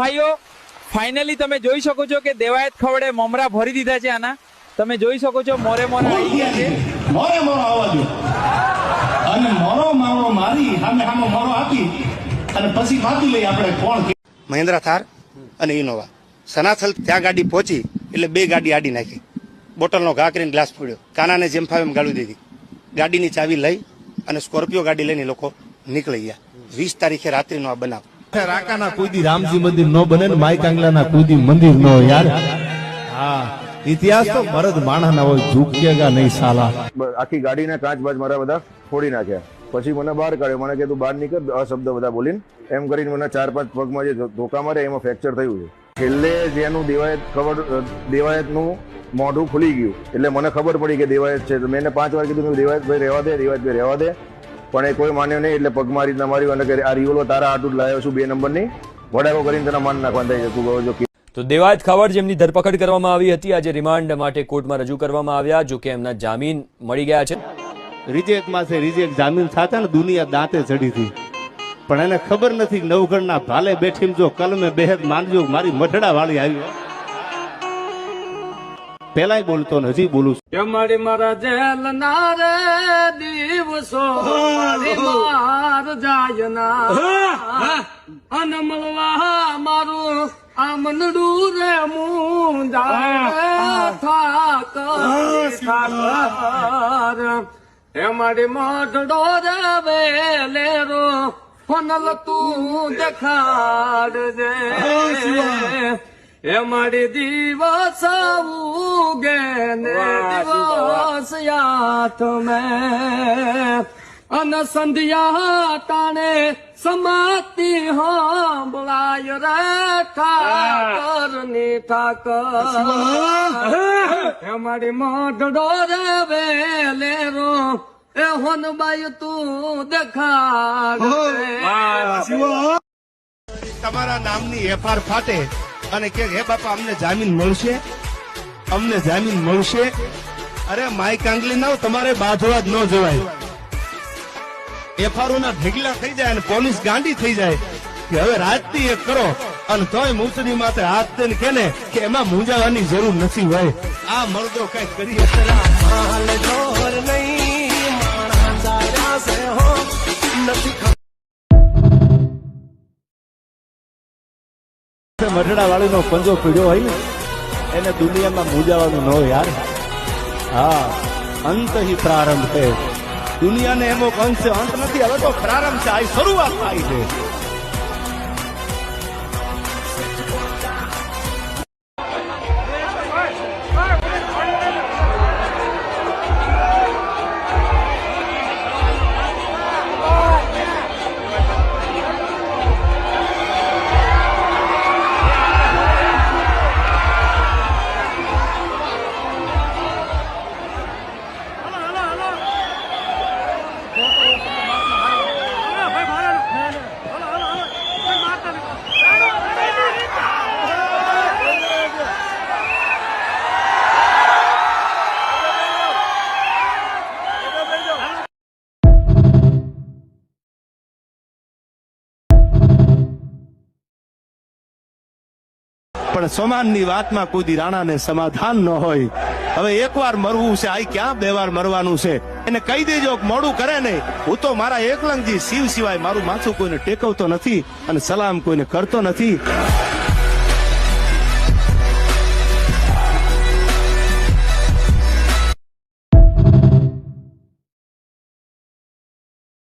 ભાઈઓ ફાઇનલી તમે જોઈ શકો છો કે દેવાયત ખવડે મમરા ભરી દીધા છે આના. તમે જોઈ શકો છો મોરે મોરા આવી ગયા છે. મોરે મોરો આવવા દો અને મોરો મારો મારી સામે સામે મોરો આપી અને પછી બાકી લઈ આપણે કોણ. મહિન્દ્રા થાર અને ઇનોવા સનાથલ ત્યાં ગાડી પહોંચી એટલે બે ગાડી આડી નાખી. બોટલનો ઘા કરીને ગ્લાસ ફોડ્યો. કાનાને જેમ ફાવે એમ ગાળી દીધી. ગાડીની ચાવી લઈ અને સ્કોર્પિયો ગાડી લઈને લોકો નીકળી ગયા. 20 તારીખે રાત્રિનો આ બનાવ. રાકાના કુદી રામજી મંદિર નો બને ને માઈ કાંગલાના કુદી મંદિર નો યાર. હા ઇતિહાસ તો મરદ માણસ ના હોય, ઝૂકેગા નહીં સાલા. આખી ગાડીના કાચ બાજ મારા બધા ફોડી નાખ્યા. પછી મને બહાર કાઢ્યો. મને કે તું બહાર નીકળ અશબ્દ બધા બોલીને. એમ કરીને મને 4-5 પગમાં જે ધોકા મારે એમાં ફ્રેક્ચર થયું છે. છેલ્લે જેનું દેવાયતનું મોઢું ખુલી ગયું એટલે મને ખબર પડી કે દેવાયત છે. મેં 5 વાર કીધું દેવાયતભાઈ રહેવા દે, દેવાયતભાઈ રહેવા દે, પણ એ કોઈ માન્યો નહીં. એટલે પગમાં રીતના માર્યું અને આ રિવોલ્વર તારા આટલું લાવ્યો છું 2 નંબરની વડાકો કરીને તેના માન નાખવાનું થાય છે. તું જો તો દેવાયત ખવડ જેમની ધરપકડ કરવામાં આવી હતી આજે રિમાન્ડ માટે કોર્ટમાં રજૂ કરવામાં આવ્યા. જો કે એમના જામીન મળી ગયા છે. રિજેક્ટ માં છે રિજેક્ટ જામીન થતા ને દુનિયા દાંતે ચડી હતી, પણ એને ખબર નથી નવગણના ભાલે બેઠી જો કલમે બેહદ માનજો મારી મઠડા વાળી આવી. પેલાય બોલતો ને હજી બોલું છું. મારી મારા જેલ ના રે દિવસો માર જાય ના અને મળવા મારું આમનડું રે મુંજા થાક એ મારી મઠડો રે વેલેરો ફનલ તું દેખાડજે એ મારી દિવસ ઉગે ને દિવસ યાત મેં અને સંધ્યા ટાણે સમાતી સાંભળાય રે ઠાકર ની ઠાકર એ મારી મઢડો રે વેલેરો એ હોનબાઈ તું દેખાડ. તમારા નામની એફઆર ફાટે અને કે હે બાપા અમને જામીન મળશે, અમને જામીન મળશે. અરે માઈ કાંગલી ના તમારે બાંધવા જ ન જવાય. એફઆરઓ ના ઢગલા થઈ જાય અને પોલીસ ગાંડી થઈ જાય કે હવે રાજતી એક કરો અને તોય મૂછડી માથે હાથ દઈને કે ને કે એમાં મૂંઝાવાની જરૂર નથી હોય. આ મર્દો કઈ કરી મઠડા વાળીનો પંજો પીડ્યો હોય ને એને દુનિયામાં મૂંઝાવાનું ન હોય યાર. હા અંત હિ પ્રારંભ છે. દુનિયાને એનો અંત નથી, હવે તો પ્રારંભ છે. આ શરૂઆત થાય છે. પણ સમાનની વાતમાં કોઈ રાણાને સમાધાન ન હોય. હવે એકવાર મરવું છે, આ ક્યાં 2 વાર મરવાનું છે. એને કહી દેજો મોડું કરે નહીં. હું તો મારા એકલંગજી શિવ સિવાય મારું માથું કોઈને ટેકવતો નથી અને સલામ કોઈને કરતો નથી.